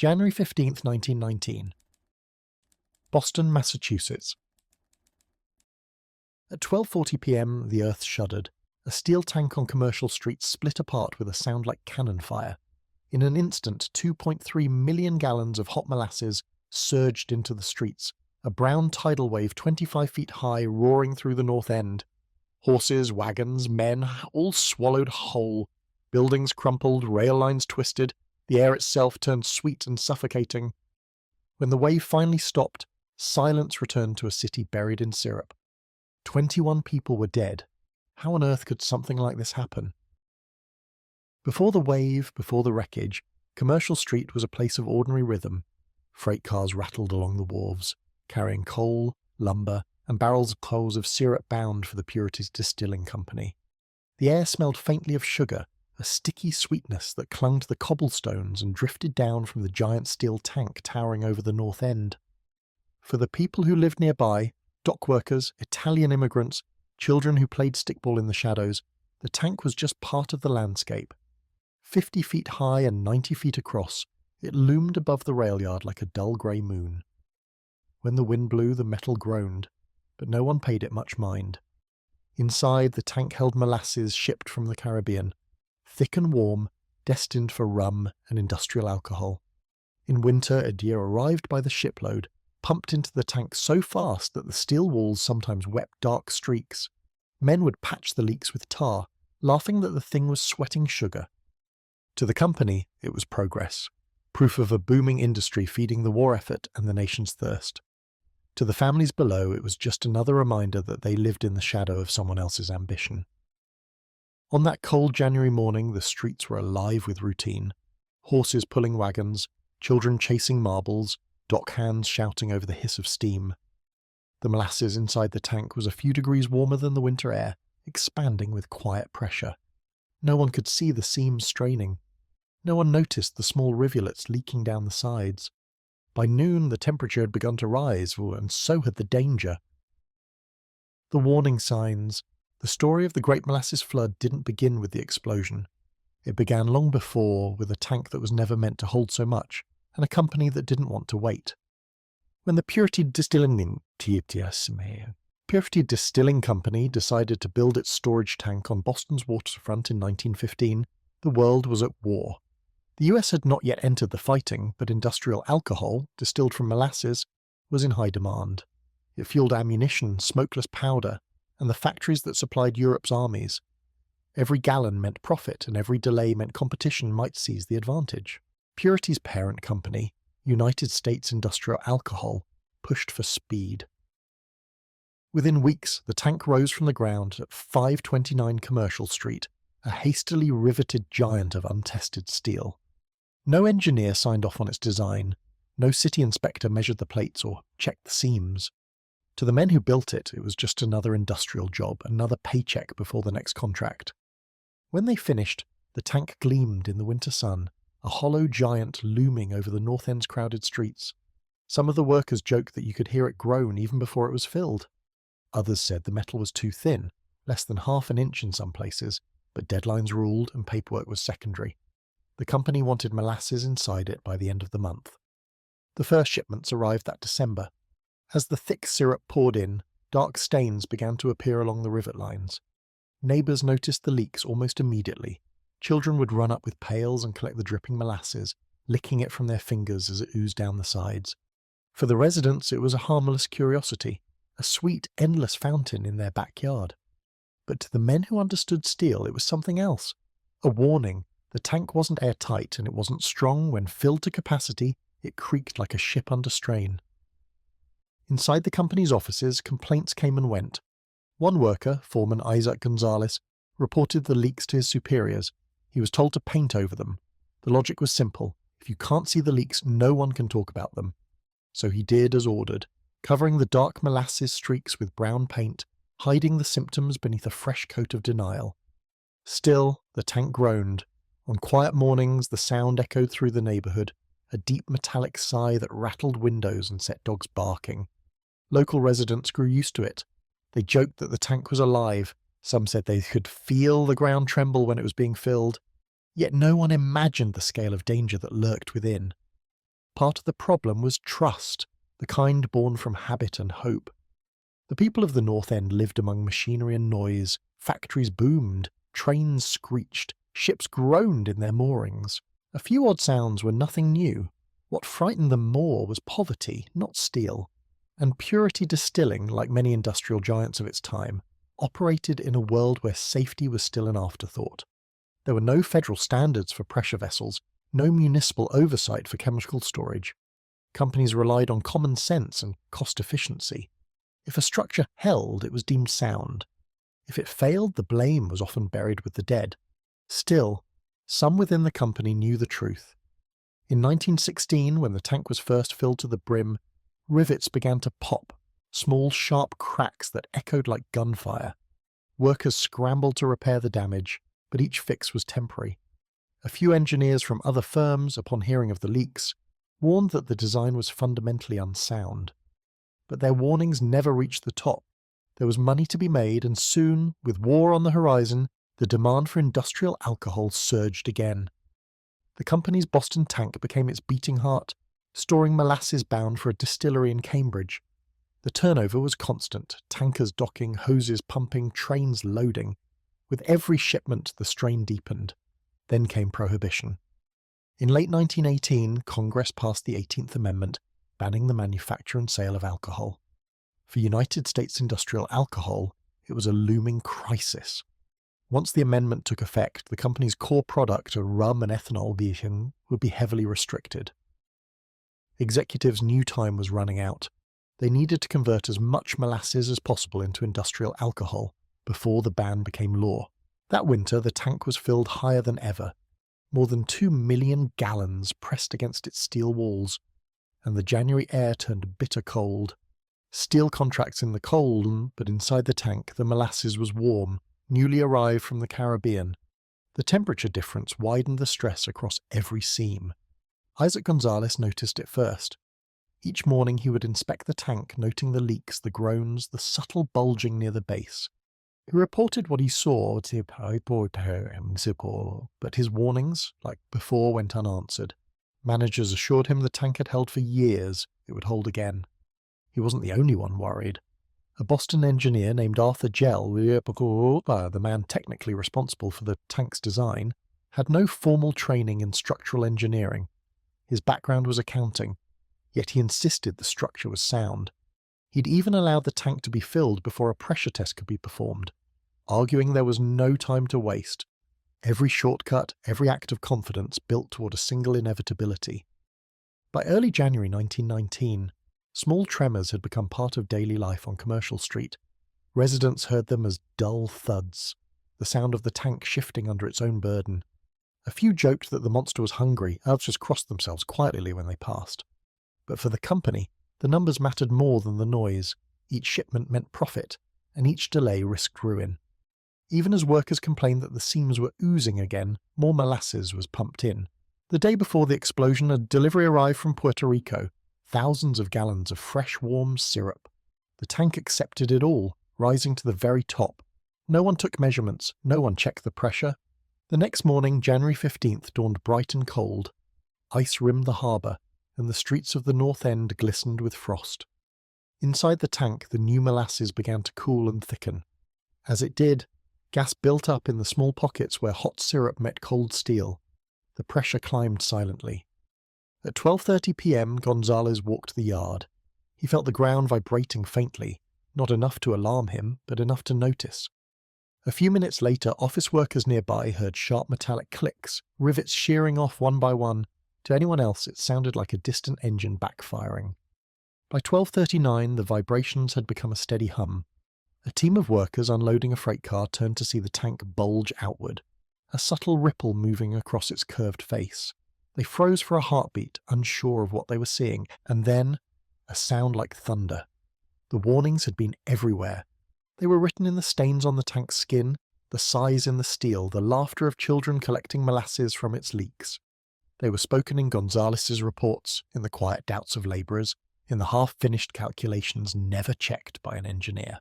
January 15, 1919. Boston, Massachusetts. At 12:40 p.m. the earth shuddered. A steel tank on Commercial Street split apart with a sound like cannon fire. In an instant, 2.3 million gallons of hot molasses surged into the streets, a brown tidal wave 25 feet high roaring through the north end. Horses, wagons, men, all swallowed whole. Buildings crumpled, rail lines twisted, the air itself turned sweet and suffocating. When the wave finally stopped, silence returned to a city buried in syrup. 21 people were dead. How on earth could something like this happen? Before the wave, before the wreckage, Commercial Street was a place of ordinary rhythm. Freight cars rattled along the wharves, carrying coal, lumber, and barrels of clothes of syrup bound for the Purity's distilling company. The air smelled faintly of sugar, a sticky sweetness that clung to the cobblestones and drifted down from the giant steel tank towering over the north end. For the people who lived nearby, dock workers, Italian immigrants, children who played stickball in the shadows, the tank was just part of the landscape. 50 feet high and 90 feet across, it loomed above the rail yard like a dull grey moon. When the wind blew, the metal groaned, but no one paid it much mind. Inside, the tank held molasses shipped from the Caribbean, thick and warm, destined for rum and industrial alcohol. In winter, a deer arrived by the shipload, pumped into the tank so fast that the steel walls sometimes wept dark streaks. Men would patch the leaks with tar, laughing that the thing was sweating sugar. To the company, it was progress, proof of a booming industry feeding the war effort and the nation's thirst. To the families below, it was just another reminder that they lived in the shadow of someone else's ambition. On that cold January morning, the streets were alive with routine. Horses pulling wagons, children chasing marbles, dock hands shouting over the hiss of steam. The molasses inside the tank was a few degrees warmer than the winter air, expanding with quiet pressure. No one could see the seams straining. No one noticed the small rivulets leaking down the sides. By noon, the temperature had begun to rise, and so had the danger. The warning signs. The story of the Great Molasses Flood didn't begin with the explosion. It began long before, with a tank that was never meant to hold so much, and a company that didn't want to wait. When the Purity Distilling Company decided to build its storage tank on Boston's waterfront in 1915, the world was at war. The US had not yet entered the fighting, but industrial alcohol, distilled from molasses, was in high demand. It fueled ammunition, smokeless powder, and the factories that supplied Europe's armies. Every gallon meant profit, and every delay meant competition might seize the advantage. Purity's parent company, United States Industrial Alcohol, pushed for speed. Within weeks, the tank rose from the ground at 529 Commercial Street, a hastily riveted giant of untested steel. No engineer signed off on its design. No city inspector measured the plates or checked the seams. To the men who built it, it was just another industrial job, another paycheck before the next contract. When they finished, the tank gleamed in the winter sun, a hollow giant looming over the North End's crowded streets. Some of the workers joked that you could hear it groan even before it was filled. Others said the metal was too thin, less than half an inch in some places, but deadlines ruled and paperwork was secondary. The company wanted molasses inside it by the end of the month. The first shipments arrived that December. As the thick syrup poured in, dark stains began to appear along the rivet lines. Neighbours noticed the leaks almost immediately. Children would run up with pails and collect the dripping molasses, licking it from their fingers as it oozed down the sides. For the residents, it was a harmless curiosity, a sweet, endless fountain in their backyard. But to the men who understood steel, it was something else. A warning. The tank wasn't airtight, and it wasn't strong. When filled to capacity, it creaked like a ship under strain. Inside the company's offices, complaints came and went. One worker, Foreman Isaac Gonzalez, reported the leaks to his superiors. He was told to paint over them. The logic was simple. If you can't see the leaks, no one can talk about them. So he did as ordered, covering the dark molasses streaks with brown paint, hiding the symptoms beneath a fresh coat of denial. Still, the tank groaned. On quiet mornings, the sound echoed through the neighbourhood, a deep metallic sigh that rattled windows and set dogs barking. Local residents grew used to it. They joked that the tank was alive. Some said they could feel the ground tremble when it was being filled. Yet no one imagined the scale of danger that lurked within. Part of the problem was trust, the kind born from habit and hope. The people of the North End lived among machinery and noise, factories boomed, trains screeched, ships groaned in their moorings. A few odd sounds were nothing new. What frightened them more was poverty, not steel. And Purity Distilling, like many industrial giants of its time, operated in a world where safety was still an afterthought. There were no federal standards for pressure vessels, no municipal oversight for chemical storage. Companies relied on common sense and cost efficiency. If a structure held, it was deemed sound. If it failed, the blame was often buried with the dead. Still, some within the company knew the truth. In 1916, when the tank was first filled to the brim, rivets began to pop, small sharp cracks that echoed like gunfire. Workers scrambled to repair the damage, but each fix was temporary. A few engineers from other firms, upon hearing of the leaks, warned that the design was fundamentally unsound. But their warnings never reached the top. There was money to be made, and soon, with war on the horizon, the demand for industrial alcohol surged again. The company's Boston tank became its beating heart, storing molasses bound for a distillery in Cambridge. The turnover was constant, tankers docking, hoses pumping, trains loading. With every shipment, the strain deepened. Then came Prohibition. In late 1918, Congress passed the 18th Amendment, banning the manufacture and sale of alcohol. For United States industrial alcohol, it was a looming crisis. Once the amendment took effect, the company's core product, a rum and ethanol being, would be heavily restricted. Executives knew time was running out. They needed to convert as much molasses as possible into industrial alcohol before the ban became law. That winter, the tank was filled higher than ever. More than 2 million gallons pressed against its steel walls, and the January air turned bitter cold. Steel contracts in the cold, but inside the tank the molasses was warm, newly arrived from the Caribbean. The temperature difference widened the stress across every seam. Isaac Gonzalez noticed it first. Each morning he would inspect the tank, noting the leaks, the groans, the subtle bulging near the base. He reported what he saw, but his warnings, like before, went unanswered. Managers assured him the tank had held for years, it would hold again. He wasn't the only one worried. A Boston engineer named Arthur Gell, the man technically responsible for the tank's design, had no formal training in structural engineering. His background was accounting, yet he insisted the structure was sound. He'd even allowed the tank to be filled before a pressure test could be performed, arguing there was no time to waste. Every shortcut, every act of confidence built toward a single inevitability. By early January 1919, small tremors had become part of daily life on Commercial Street. Residents heard them as dull thuds, the sound of the tank shifting under its own burden. A few joked that the monster was hungry, others just crossed themselves quietly when they passed. But for the company, the numbers mattered more than the noise. Each shipment meant profit, and each delay risked ruin. Even as workers complained that the seams were oozing again, more molasses was pumped in. The day before the explosion, a delivery arrived from Puerto Rico, thousands of gallons of fresh, warm syrup. The tank accepted it all, rising to the very top. No one took measurements, no one checked the pressure. The next morning, January 15th, dawned bright and cold. Ice rimmed the harbour, and the streets of the North End glistened with frost. Inside the tank, the new molasses began to cool and thicken. As it did, gas built up in the small pockets where hot syrup met cold steel. The pressure climbed silently. At 12:30 p.m, Gonzalez walked the yard. He felt the ground vibrating faintly, not enough to alarm him, but enough to notice. A few minutes later, office workers nearby heard sharp metallic clicks, rivets shearing off one by one. To anyone else, it sounded like a distant engine backfiring. By 12:39, the vibrations had become a steady hum. A team of workers unloading a freight car turned to see the tank bulge outward, a subtle ripple moving across its curved face. They froze for a heartbeat, unsure of what they were seeing, and then a sound like thunder. The warnings had been everywhere. They were written in the stains on the tank's skin, the sighs in the steel, the laughter of children collecting molasses from its leaks. They were spoken in Gonzalez's reports, in the quiet doubts of labourers, in the half-finished calculations never checked by an engineer.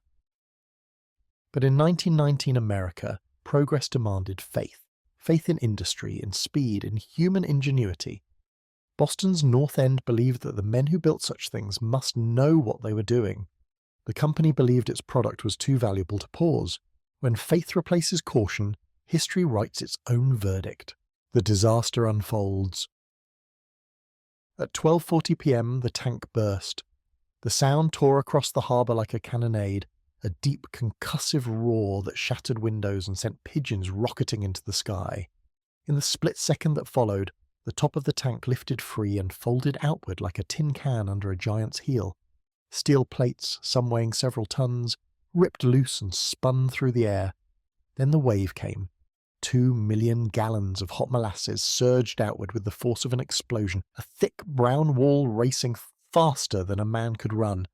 But in 1919 America, progress demanded faith. Faith in industry, in speed, in human ingenuity. Boston's North End believed that the men who built such things must know what they were doing. The company believed its product was too valuable to pause. When faith replaces caution, history writes its own verdict. The disaster unfolds. At 12:40 p.m, the tank burst. The sound tore across the harbour like a cannonade, a deep concussive roar that shattered windows and sent pigeons rocketing into the sky. In the split second that followed, the top of the tank lifted free and folded outward like a tin can under a giant's heel. Steel plates, some weighing several tons, ripped loose and spun through the air. Then the wave came. 2 million gallons of hot molasses surged outward with the force of an explosion, a thick brown wall racing faster than a man could run.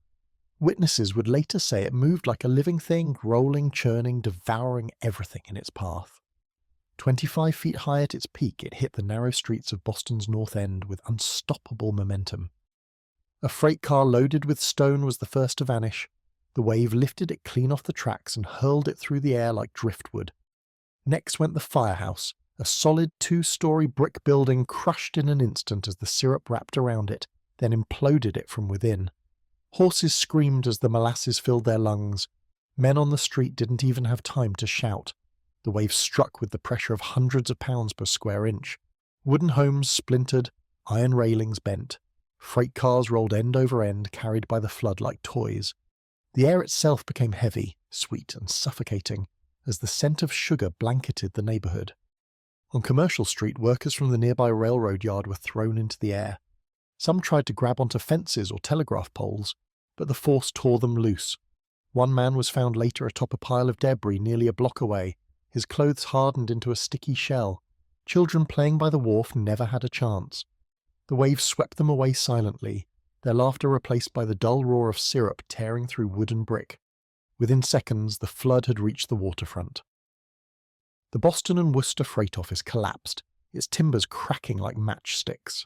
Witnesses would later say it moved like a living thing, rolling, churning, devouring everything in its path. 25 feet high at its peak, it hit the narrow streets of Boston's North End with unstoppable momentum. A freight car loaded with stone was the first to vanish. The wave lifted it clean off the tracks and hurled it through the air like driftwood. Next went the firehouse, a solid 2-story brick building crushed in an instant as the syrup wrapped around it, then imploded it from within. Horses screamed as the molasses filled their lungs. Men on the street didn't even have time to shout. The wave struck with the pressure of hundreds of pounds per square inch. Wooden homes splintered, iron railings bent. Freight cars rolled end over end, carried by the flood like toys. The air itself became heavy, sweet, and suffocating, as the scent of sugar blanketed the neighbourhood. On Commercial Street, workers from the nearby railroad yard were thrown into the air. Some tried to grab onto fences or telegraph poles, but the force tore them loose. One man was found later atop a pile of debris nearly a block away, his clothes hardened into a sticky shell. Children playing by the wharf never had a chance. The waves swept them away silently, their laughter replaced by the dull roar of syrup tearing through wood and brick. Within seconds, the flood had reached the waterfront. The Boston and Worcester freight office collapsed, its timbers cracking like matchsticks.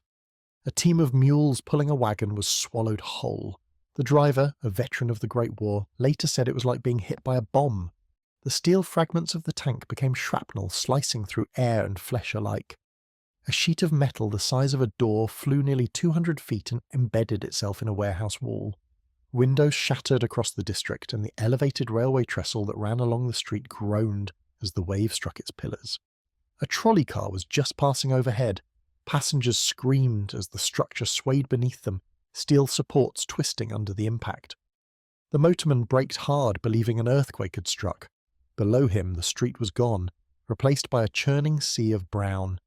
A team of mules pulling a wagon was swallowed whole. The driver, a veteran of the Great War, later said it was like being hit by a bomb. The steel fragments of the tank became shrapnel, slicing through air and flesh alike. A sheet of metal the size of a door flew nearly 200 feet and embedded itself in a warehouse wall. Windows shattered across the district, and the elevated railway trestle that ran along the street groaned as the wave struck its pillars. A trolley car was just passing overhead. Passengers screamed as the structure swayed beneath them, steel supports twisting under the impact. The motorman braked hard, believing an earthquake had struck. Below him, the street was gone, replaced by a churning sea of brown.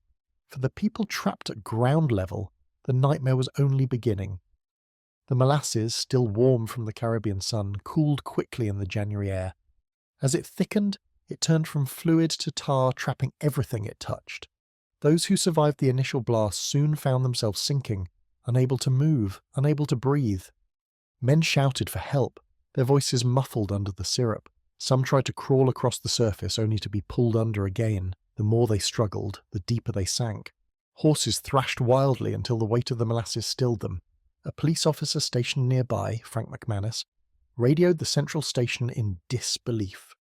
For the people trapped at ground level, the nightmare was only beginning. The molasses, still warm from the Caribbean sun, cooled quickly in the January air. As it thickened, it turned from fluid to tar, trapping everything it touched. Those who survived the initial blast soon found themselves sinking, unable to move, unable to breathe. Men shouted for help, their voices muffled under the syrup. Some tried to crawl across the surface only to be pulled under again. The more they struggled, the deeper they sank. Horses thrashed wildly until the weight of the molasses stilled them. A police officer stationed nearby, Frank McManus, radioed the central station in disbelief.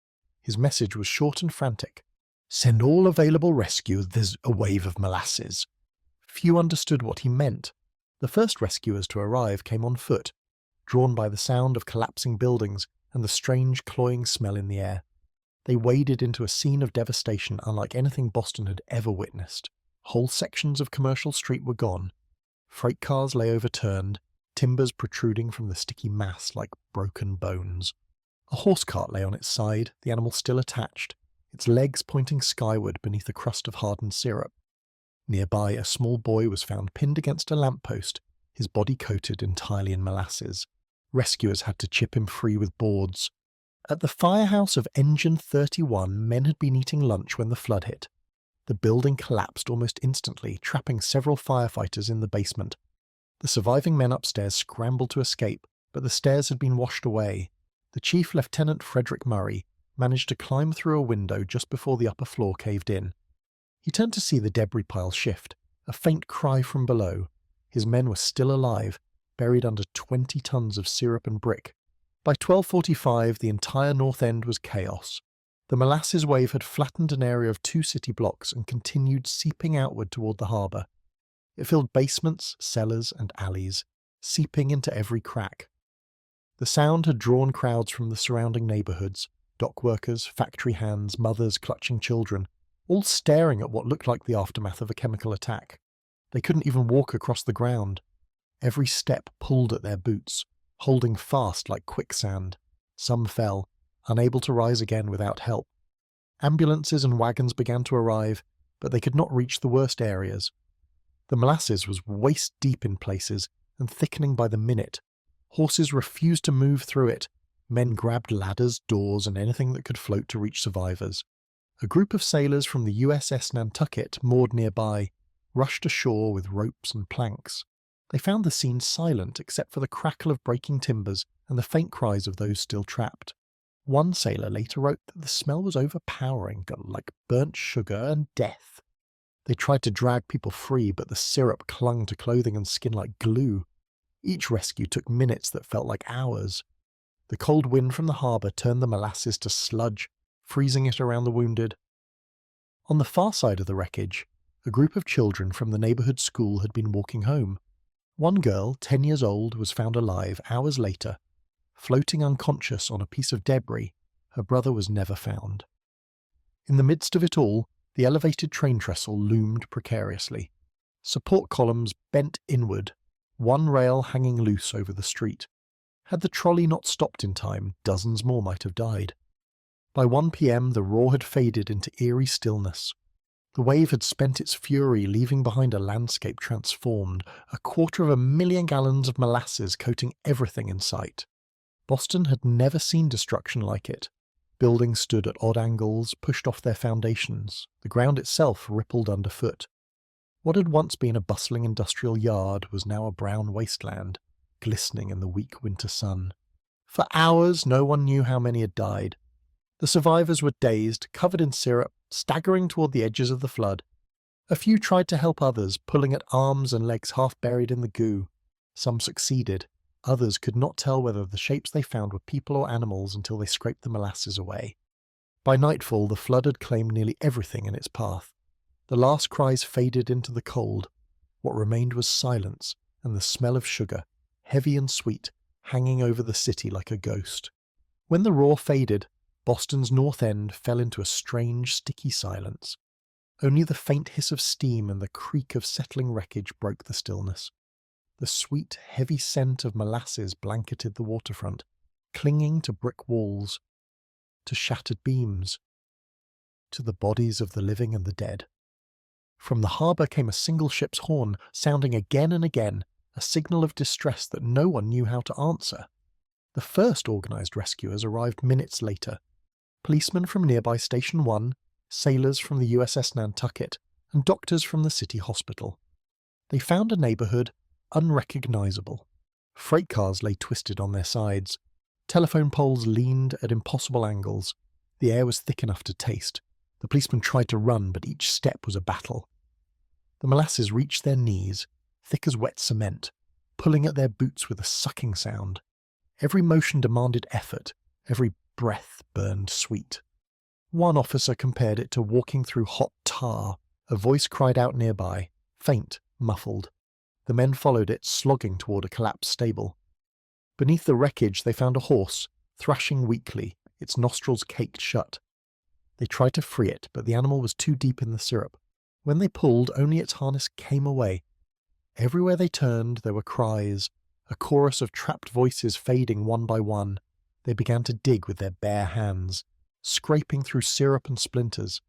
His message was short and frantic. "Send all available rescue, there's a wave of molasses." Few understood what he meant. The first rescuers to arrive came on foot, drawn by the sound of collapsing buildings and the strange cloying smell in the air. They waded into a scene of devastation unlike anything Boston had ever witnessed. Whole sections of Commercial Street were gone. Freight cars lay overturned, timbers protruding from the sticky mass like broken bones. A horse cart lay on its side, the animal still attached, its legs pointing skyward beneath a crust of hardened syrup. Nearby, a small boy was found pinned against a lamppost, his body coated entirely in molasses. Rescuers had to chip him free with boards. At the firehouse of Engine 31, men had been eating lunch when the flood hit. The building collapsed almost instantly, trapping several firefighters in the basement. The surviving men upstairs scrambled to escape, but the stairs had been washed away. The Chief Lieutenant Frederick Murray managed to climb through a window just before the upper floor caved in. He turned to see the debris pile shift, a faint cry from below. His men were still alive, buried under 20 tons of syrup and brick. By 12:45, the entire North End was chaos. The molasses wave had flattened an area of 2 city blocks and continued seeping outward toward the harbour. It filled basements, cellars, and alleys, seeping into every crack. The sound had drawn crowds from the surrounding neighbourhoods, dock workers, factory hands, mothers clutching children, all staring at what looked like the aftermath of a chemical attack. They couldn't even walk across the ground. Every step pulled at their boots, holding fast like quicksand. Some fell, unable to rise again without help. Ambulances and wagons began to arrive, but they could not reach the worst areas. The molasses was waist-deep in places and thickening by the minute. Horses refused to move through it. Men grabbed ladders, doors, and anything that could float to reach survivors. A group of sailors from the USS Nantucket, moored nearby, rushed ashore with ropes and planks. They found the scene silent except for the crackle of breaking timbers and the faint cries of those still trapped. One sailor later wrote that the smell was overpowering, like burnt sugar and death. They tried to drag people free, but the syrup clung to clothing and skin like glue. Each rescue took minutes that felt like hours. The cold wind from the harbour turned the molasses to sludge, freezing it around the wounded. On the far side of the wreckage, a group of children from the neighbourhood school had been walking home. One girl, 10 years old, was found alive hours later. Floating unconscious on a piece of debris, her brother was never found. In the midst of it all, the elevated train trestle loomed precariously. Support columns bent inward, one rail hanging loose over the street. Had the trolley not stopped in time, dozens more might have died. By 1 p.m. the roar had faded into eerie stillness. The wave had spent its fury, leaving behind a landscape transformed, 250,000 gallons of molasses coating everything in sight. Boston had never seen destruction like it. Buildings stood at odd angles, pushed off their foundations. The ground itself rippled underfoot. What had once been a bustling industrial yard was now a brown wasteland, glistening in the weak winter sun. For hours no one knew how many had died. The survivors were dazed, covered in syrup, staggering toward the edges of the flood. A few tried to help others, pulling at arms and legs half buried in the goo. Some succeeded. Others could not tell whether the shapes they found were people or animals until they scraped the molasses away. By nightfall, the flood had claimed nearly everything in its path. The last cries faded into the cold. What remained was silence and the smell of sugar, heavy and sweet, hanging over the city like a ghost. When the roar faded, Boston's north end fell into a strange, sticky silence. Only the faint hiss of steam and the creak of settling wreckage broke the stillness. The sweet, heavy scent of molasses blanketed the waterfront, clinging to brick walls, to shattered beams, to the bodies of the living and the dead. From the harbour came a single ship's horn, sounding again and again, a signal of distress that no one knew how to answer. The first organised rescuers arrived minutes later. Policemen from nearby Station 1, sailors from the USS Nantucket, and doctors from the city hospital. They found a neighbourhood unrecognisable. Freight cars lay twisted on their sides. Telephone poles leaned at impossible angles. The air was thick enough to taste. The policemen tried to run, but each step was a battle. The molasses reached their knees, thick as wet cement, pulling at their boots with a sucking sound. Every motion demanded effort. Every breath burned sweet. One officer compared it to walking through hot tar. A voice cried out nearby, faint, muffled. The men followed it, slogging toward a collapsed stable. Beneath the wreckage they found a horse, thrashing weakly, its nostrils caked shut. They tried to free it, but the animal was too deep in the syrup. When they pulled, only its harness came away. Everywhere they turned, there were cries, a chorus of trapped voices fading one by one. They began to dig with their bare hands, scraping through syrup and splinters.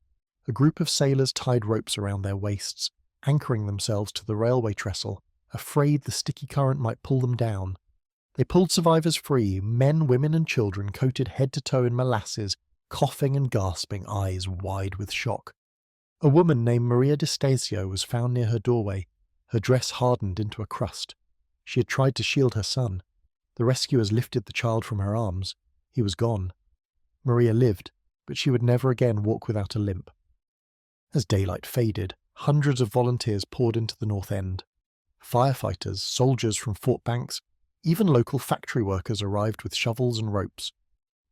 A group of sailors tied ropes around their waists, anchoring themselves to the railway trestle, afraid the sticky current might pull them down. They pulled survivors free, men, women and children coated head to toe in molasses, coughing and gasping, eyes wide with shock. A woman named Maria D'Stasio was found near her doorway, her dress hardened into a crust. She had tried to shield her son. The rescuers lifted the child from her arms. He was gone. Maria lived, but she would never again walk without a limp. As daylight faded, hundreds of volunteers poured into the North End. Firefighters, soldiers from Fort Banks, even local factory workers arrived with shovels and ropes.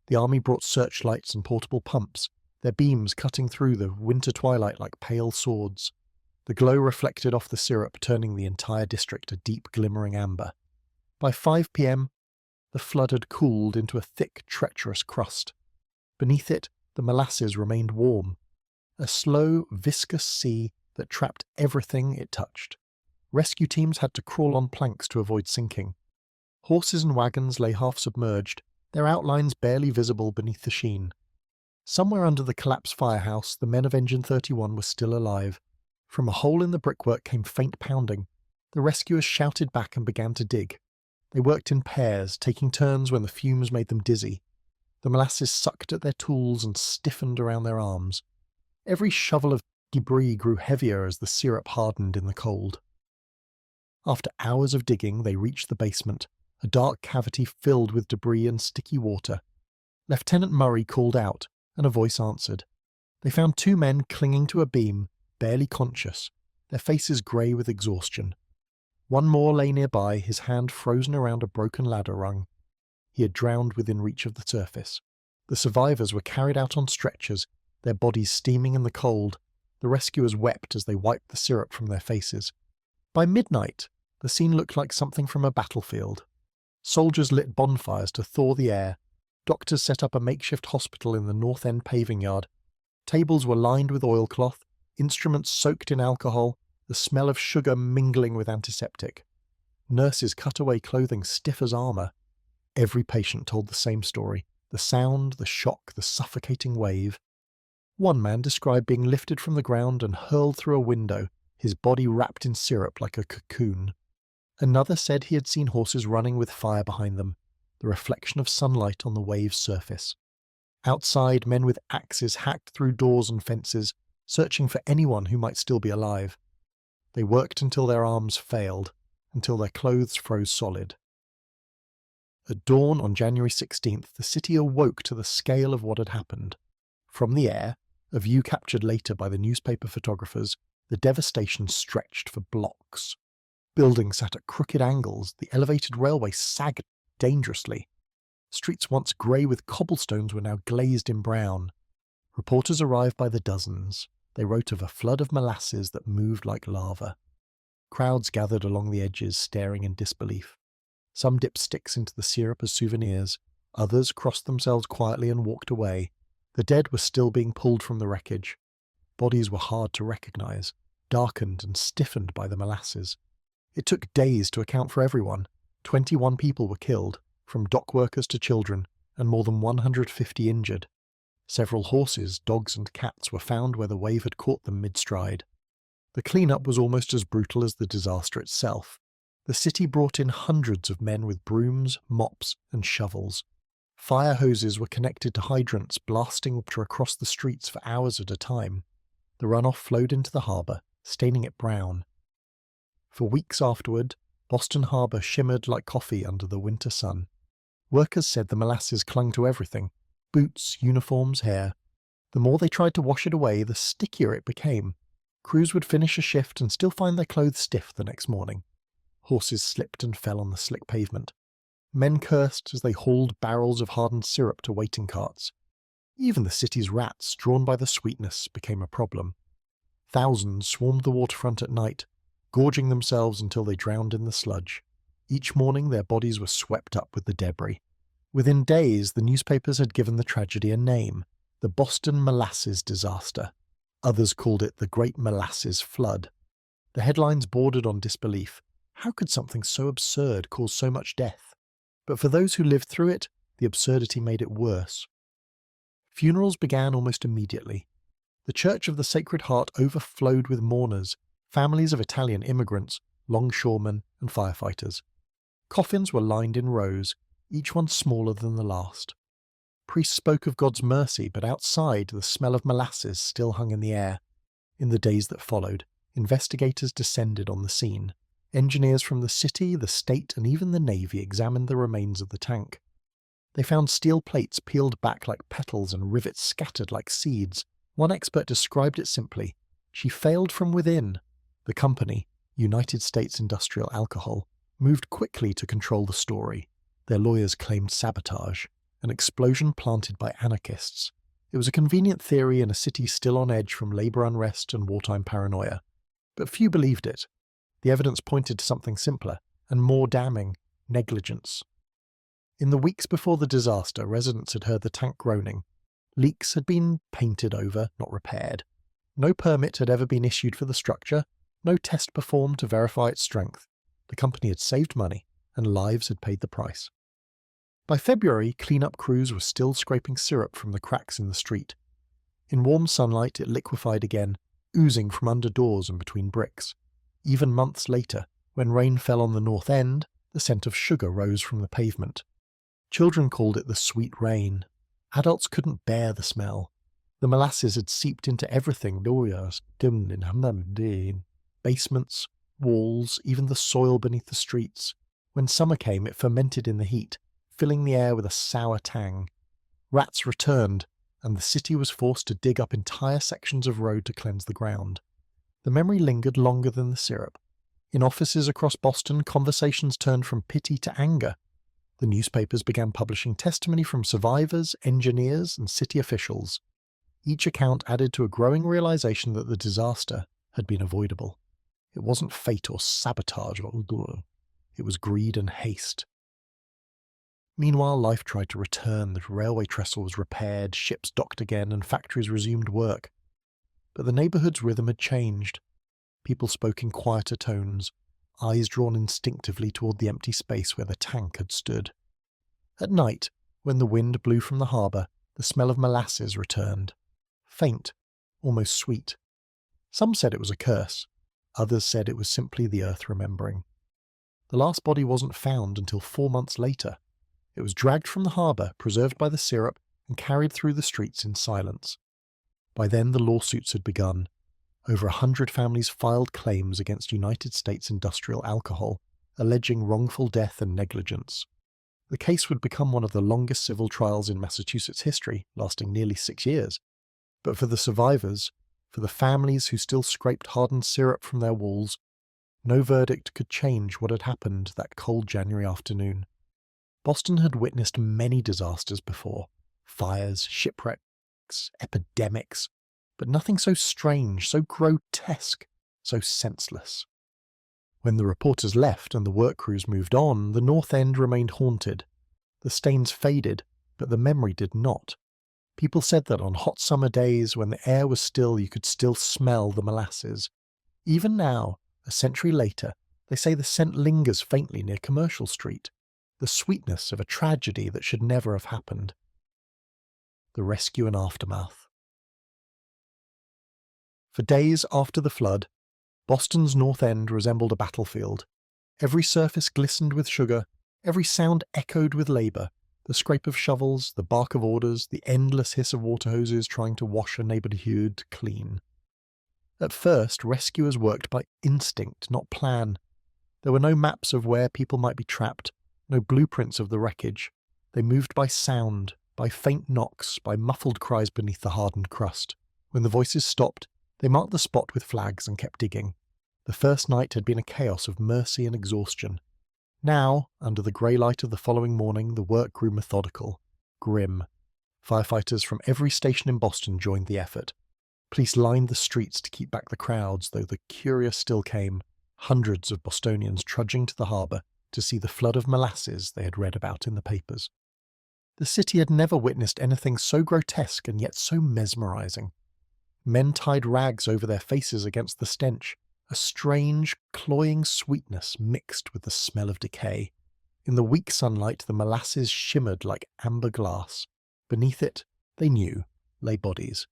The army brought searchlights and portable pumps, their beams cutting through the winter twilight like pale swords. the glow reflected off the syrup, turning the entire district a deep glimmering amber. By 5 p.m, the flood had cooled into a thick, treacherous crust. Beneath it, the molasses remained warm, a slow, viscous sea that trapped everything it touched. Rescue teams had to crawl on planks to avoid sinking. Horses and wagons lay half submerged, their outlines barely visible beneath the sheen. Somewhere under the collapsed firehouse, the men of Engine 31 were still alive. From a hole in the brickwork came faint pounding. The rescuers shouted back and began to dig. They worked in pairs, taking turns when the fumes made them dizzy. The molasses sucked at their tools and stiffened around their arms. Every shovel of debris grew heavier as the syrup hardened in the cold. After hours of digging, they reached the basement, a dark cavity filled with debris and sticky water. Lieutenant Murray called out, and a voice answered. They found 2 men clinging to a beam, barely conscious, their faces grey with exhaustion. One more lay nearby, his hand frozen around a broken ladder rung. He had drowned within reach of the surface. The survivors were carried out on stretchers, their bodies steaming in the cold. The rescuers wept as they wiped the syrup from their faces. By midnight, the scene looked like something from a battlefield. Soldiers lit bonfires to thaw the air. Doctors set up a makeshift hospital in the north end paving yard. Tables were lined with oilcloth, instruments soaked in alcohol, the smell of sugar mingling with antiseptic. Nurses cut away clothing stiff as armour. Every patient told the same story: the sound, the shock, the suffocating wave. One man described being lifted from the ground and hurled through a window, his body wrapped in syrup like a cocoon. Another said he had seen horses running with fire behind them, the reflection of sunlight on the wave's surface. Outside, men with axes hacked through doors and fences, searching for anyone who might still be alive. They worked until their arms failed, until their clothes froze solid. At dawn on January 16th, the city awoke to the scale of what had happened. From the air, a view captured later by the newspaper photographers, the devastation stretched for blocks. Buildings sat at crooked angles, the elevated railway sagged dangerously. Streets once grey with cobblestones were now glazed in brown. Reporters arrived by the dozens. They wrote of a flood of molasses that moved like lava. Crowds gathered along the edges, staring in disbelief. Some dipped sticks into the syrup as souvenirs. Others crossed themselves quietly and walked away. The dead were still being pulled from the wreckage. Bodies were hard to recognize, darkened and stiffened by the molasses. It took days to account for everyone. 21 people were killed, from dock workers to children, and more than 150 injured. Several horses, dogs and cats were found where the wave had caught them mid-stride. The clean-up was almost as brutal as the disaster itself. The city brought in hundreds of men with brooms, mops and shovels. Fire hoses were connected to hydrants, blasting water across the streets for hours at a time. The runoff flowed into the harbour, staining it brown. For weeks afterward, Boston Harbour shimmered like coffee under the winter sun. Workers said the molasses clung to everything: boots, uniforms, hair. The more they tried to wash it away, the stickier it became. Crews would finish a shift and still find their clothes stiff the next morning. Horses slipped and fell on the slick pavement. Men cursed as they hauled barrels of hardened syrup to waiting carts. Even the city's rats, drawn by the sweetness, became a problem. Thousands swarmed the waterfront at night, gorging themselves until they drowned in the sludge. Each morning their bodies were swept up with the debris. Within days, the newspapers had given the tragedy a name: the Boston Molasses Disaster. Others called it the Great Molasses Flood. The headlines bordered on disbelief. How could something so absurd cause so much death? But for those who lived through it, the absurdity made it worse. Funerals began almost immediately. The Church of the Sacred Heart overflowed with mourners, families of Italian immigrants, longshoremen and firefighters. Coffins were lined in rows, each one smaller than the last. Priests spoke of God's mercy, but outside the smell of molasses still hung in the air. In the days that followed, investigators descended on the scene. Engineers from the city, the state, and even the Navy examined the remains of the tank. They found steel plates peeled back like petals and rivets scattered like seeds. One expert described it simply: she failed from within. The company, United States Industrial Alcohol, moved quickly to control the story. Their lawyers claimed sabotage, an explosion planted by anarchists. It was a convenient theory in a city still on edge from labour unrest and wartime paranoia. But few believed it. The evidence pointed to something simpler and more damning: negligence. In the weeks before the disaster, residents had heard the tank groaning. Leaks had been painted over, not repaired. No permit had ever been issued for the structure, no test performed to verify its strength. The company had saved money, and lives had paid the price. By February, clean-up crews were still scraping syrup from the cracks in the street. In warm sunlight, it liquefied again, oozing from under doors and between bricks. Even months later, when rain fell on the north end, the scent of sugar rose from the pavement. Children called it the sweet rain. Adults couldn't bear the smell. The molasses had seeped into everything: basements, walls, even the soil beneath the streets. When summer came, it fermented in the heat, filling the air with a sour tang. Rats returned, and the city was forced to dig up entire sections of road to cleanse the ground. The memory lingered longer than the syrup. In offices across Boston, conversations turned from pity to anger. The newspapers began publishing testimony from survivors, engineers, and city officials. Each account added to a growing realization that the disaster had been avoidable. It wasn't fate or sabotage, it was greed and haste. Meanwhile, life tried to return. The railway trestle was repaired, ships docked again, and factories resumed work. But the neighbourhood's rhythm had changed. People spoke in quieter tones, eyes drawn instinctively toward the empty space where the tank had stood. At night, when the wind blew from the harbour, the smell of molasses returned. Faint, almost sweet. Some said it was a curse. Others said it was simply the earth remembering. The last body wasn't found until 4 months later. It was dragged from the harbour, preserved by the syrup, and carried through the streets in silence. By then the lawsuits had begun. Over 100 families filed claims against United States Industrial Alcohol, alleging wrongful death and negligence. The case would become one of the longest civil trials in Massachusetts history, lasting nearly 6 years. But for the survivors, for the families who still scraped hardened syrup from their walls, no verdict could change what had happened that cold January afternoon. Boston had witnessed many disasters before: fires, shipwrecks, epidemics, but nothing so strange, so grotesque, so senseless. When the reporters left and the work crews moved on, the North End remained haunted. The stains faded, but the memory did not. People said that on hot summer days, when the air was still, you could still smell the molasses. Even now, a century later, they say the scent lingers faintly near Commercial Street, the sweetness of a tragedy that should never have happened. The rescue and aftermath. For days after the flood, Boston's North End resembled a battlefield. Every surface glistened with sugar, every sound echoed with labour: the scrape of shovels, the bark of orders, the endless hiss of water hoses trying to wash a neighbourhood clean. At first, rescuers worked by instinct, not plan. There were no maps of where people might be trapped, no blueprints of the wreckage. They moved by sound, by faint knocks, by muffled cries beneath the hardened crust. When the voices stopped, they marked the spot with flags and kept digging. The first night had been a chaos of mercy and exhaustion. Now, under the grey light of the following morning, the work grew methodical, grim. Firefighters from every station in Boston joined the effort. Police lined the streets to keep back the crowds, though the curious still came, hundreds of Bostonians trudging to the harbour to see the flood of molasses they had read about in the papers. The city had never witnessed anything so grotesque and yet so mesmerising. Men tied rags over their faces against the stench, a strange, cloying sweetness mixed with the smell of decay. In the weak sunlight, the molasses shimmered like amber glass. Beneath it, they knew, lay bodies.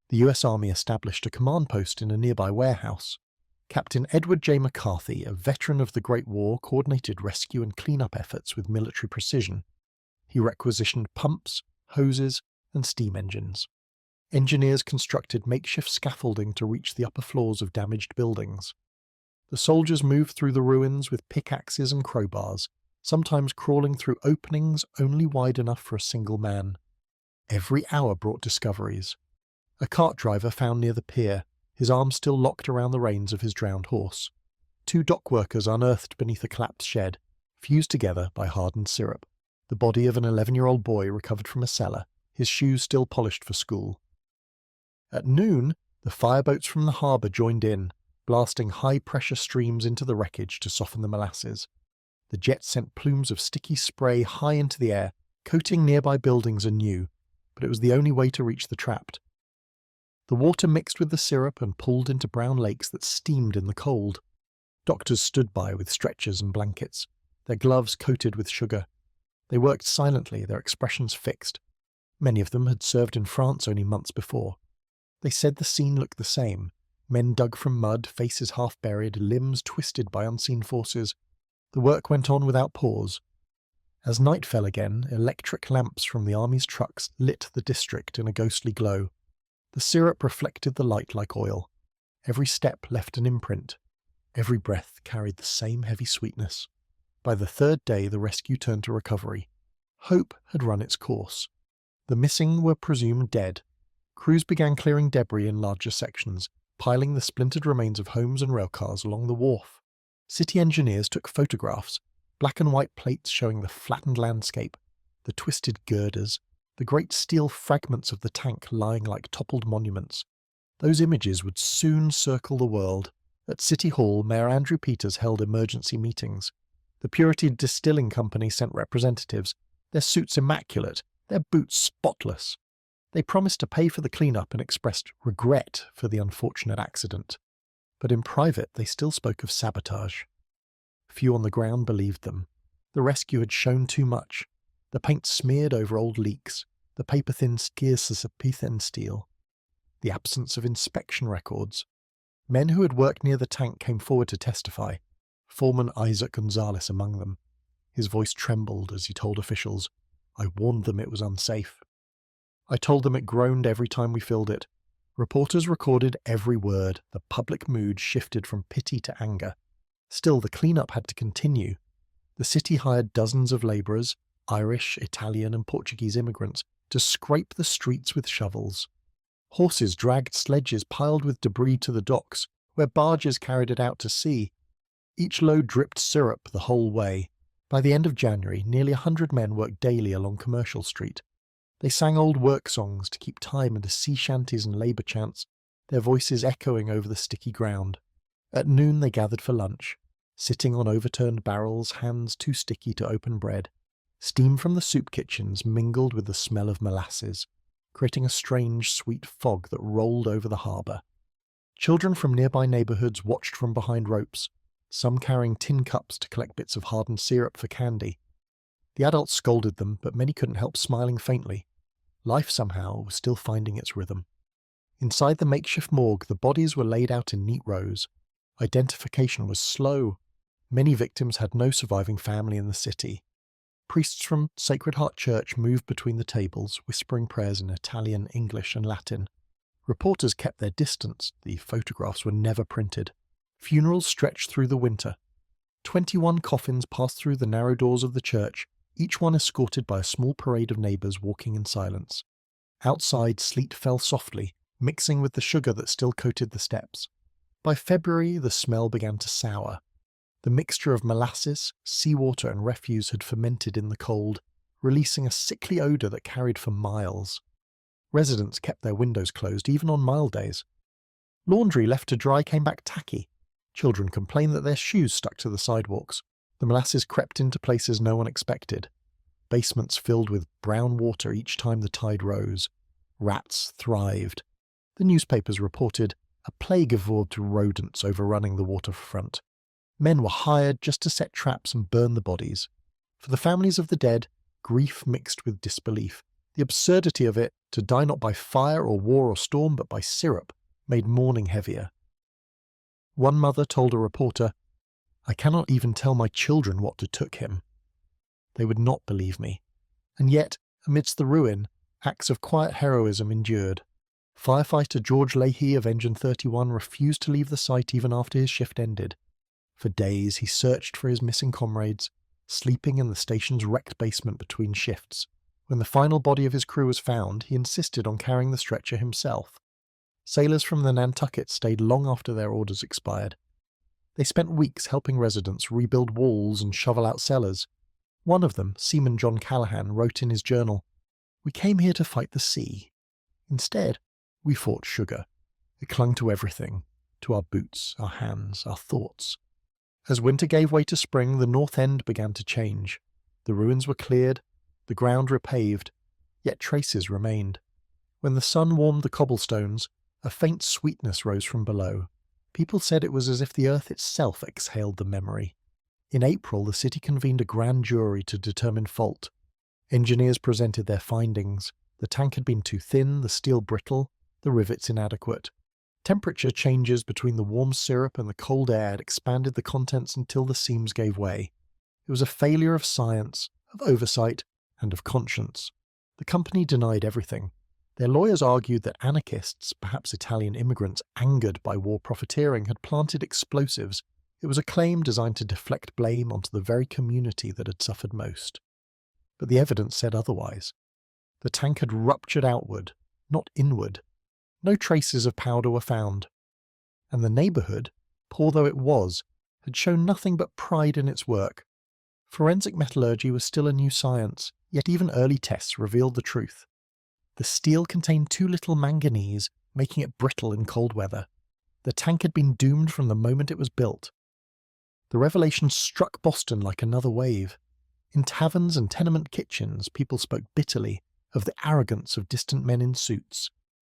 The US Army established a command post in a nearby warehouse. Captain Edward J. McCarthy, a veteran of the Great War, coordinated rescue and clean-up efforts with military precision. He requisitioned pumps, hoses, and steam engines. Engineers constructed makeshift scaffolding to reach the upper floors of damaged buildings. The soldiers moved through the ruins with pickaxes and crowbars, sometimes crawling through openings only wide enough for a single man. Every hour brought discoveries. A cart driver found near the pier, his arms still locked around the reins of his drowned horse. 2 dock workers unearthed beneath a collapsed shed, fused together by hardened syrup. The body of an 11-year-old boy recovered from a cellar, his shoes still polished for school. At noon, the fireboats from the harbour joined in, blasting high-pressure streams into the wreckage to soften the molasses. The jet sent plumes of sticky spray high into the air, coating nearby buildings anew, but it was the only way to reach the trapped. The water mixed with the syrup and pulled into brown lakes that steamed in the cold. Doctors stood by with stretchers and blankets, their gloves coated with sugar. They worked silently, their expressions fixed. Many of them had served in France only months before. They said the scene looked the same. Men dug from mud, faces half buried, limbs twisted by unseen forces. The work went on without pause. As night fell again, electric lamps from the army's trucks lit the district in a ghostly glow. The syrup reflected the light like oil. Every step left an imprint. Every breath carried the same heavy sweetness. By the third day, the rescue turned to recovery. Hope had run its course. The missing were presumed dead. Crews began clearing debris in larger sections, piling the splintered remains of homes and railcars along the wharf. City engineers took photographs, black and white plates showing the flattened landscape, the twisted girders, the great steel fragments of the tank lying like toppled monuments. Those images would soon circle the world. At City Hall, Mayor Andrew Peters held emergency meetings. The Purity Distilling Company sent representatives, their suits immaculate, their boots spotless. They promised to pay for the clean-up and expressed regret for the unfortunate accident. But in private they still spoke of sabotage. Few on the ground believed them. The rescue had shown too much. The paint smeared over old leaks, the paper-thin scarce-as-a-thin steel. The absence of inspection records. Men who had worked near the tank came forward to testify, Foreman Isaac Gonzalez among them. His voice trembled as he told officials, "I warned them it was unsafe. I told them it groaned every time we filled it." Reporters recorded every word. The public mood shifted from pity to anger. Still, the cleanup had to continue. The city hired dozens of labourers, Irish, Italian and Portuguese immigrants, to scrape the streets with shovels. Horses dragged sledges piled with debris to the docks, where barges carried it out to sea. Each load dripped syrup the whole way. By the end of January, nearly 100 men worked daily along Commercial Street. They sang old work songs to keep time into sea shanties and labour chants, their voices echoing over the sticky ground. At noon they gathered for lunch, sitting on overturned barrels, hands too sticky to open bread. Steam from the soup kitchens mingled with the smell of molasses, creating a strange, sweet fog that rolled over the harbour. Children from nearby neighbourhoods watched from behind ropes, some carrying tin cups to collect bits of hardened syrup for candy. The adults scolded them, but many couldn't help smiling faintly. Life somehow was still finding its rhythm. Inside the makeshift morgue, the bodies were laid out in neat rows. Identification was slow. Many victims had no surviving family in the city. Priests from Sacred Heart Church moved between the tables, whispering prayers in Italian, English and Latin. Reporters kept their distance. The photographs were never printed. Funerals stretched through the winter. 21 coffins passed through the narrow doors of the church, each one escorted by a small parade of neighbours walking in silence. Outside, sleet fell softly, mixing with the sugar that still coated the steps. By February, the smell began to sour. The mixture of molasses, seawater and refuse had fermented in the cold, releasing a sickly odour that carried for miles. Residents kept their windows closed even on mild days. Laundry left to dry came back tacky. Children complained that their shoes stuck to the sidewalks. The molasses crept into places no one expected. Basements filled with brown water each time the tide rose. Rats thrived. The newspapers reported a plague evolved rodents overrunning the waterfront. Men were hired just to set traps and burn the bodies. For the families of the dead, grief mixed with disbelief. The absurdity of it, to die not by fire or war or storm, but by syrup, made mourning heavier. One mother told a reporter, "I cannot even tell my children what took him." They would not believe me. And yet, amidst the ruin, acts of quiet heroism endured. Firefighter George Leahy of Engine 31 refused to leave the site even after his shift ended. For days he searched for his missing comrades, sleeping in the station's wrecked basement between shifts. When the final body of his crew was found, he insisted on carrying the stretcher himself. Sailors from the Nantucket stayed long after their orders expired. They spent weeks helping residents rebuild walls and shovel out cellars. One of them, Seaman John Callahan, wrote in his journal, "We came here to fight the sea. Instead, we fought sugar. It clung to everything. to our boots, our hands, our thoughts. As winter gave way to spring, the north end began to change. The ruins were cleared, the ground repaved, yet traces remained. When the sun warmed the cobblestones, a faint sweetness rose from below. People said it was as if the earth itself exhaled the memory. In April, the city convened a grand jury to determine fault. Engineers presented their findings. The tank had been too thin, the steel brittle, the rivets inadequate. Temperature changes between the warm syrup and the cold air had expanded the contents until the seams gave way. It was a failure of science, of oversight, and of conscience. The company denied everything. Their lawyers argued that anarchists, perhaps Italian immigrants angered by war profiteering, had planted explosives. It was a claim designed to deflect blame onto the very community that had suffered most. But the evidence said otherwise. The tank had ruptured outward, not inward. No traces of powder were found. And the neighbourhood, poor though it was, had shown nothing but pride in its work. Forensic metallurgy was still a new science, yet even early tests revealed the truth. The steel contained too little manganese, making it brittle in cold weather. The tank had been doomed from the moment it was built. The revelation struck Boston like another wave. In taverns and tenement kitchens, people spoke bitterly of the arrogance of distant men in suits.